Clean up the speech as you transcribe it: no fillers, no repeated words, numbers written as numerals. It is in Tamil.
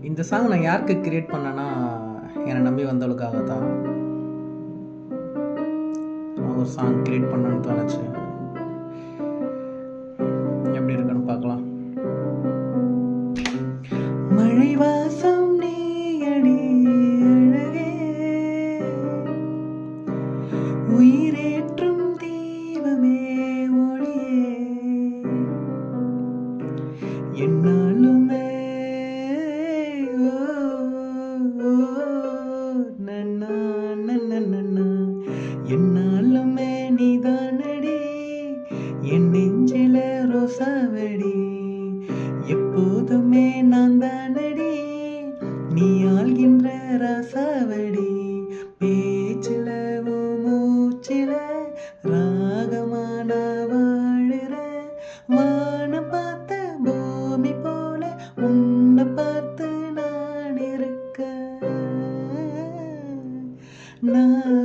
இந்த சாங் நான் யாருக்கு கிரியேட் பண்ணேன்னா, என்னை நம்பி வந்தவளுக்காக தான் நான் ஒரு சாங் கிரியேட் பண்ணணும்னு தோணுச்சு. எப்படி இருக்குன்னு பார்க்கலாம். மழை வாசம் நீயடி அழகே, உயிரேற்றும் தீபமே ஒளியே, என்னாலுமே நன்னா நன்னா என்னாலுமே நீதானடி, என் நெஞ்சில ரோசாவடி, எப்போதுமே நான் தானடி, நீ ஆள்கின்ற ராசாவடி, பேச்சில மூச்சில ராகமான வாழுற, வானம் பார்த்த பூமி போல உன்னை பார்த்து நான் இருக்க, நான்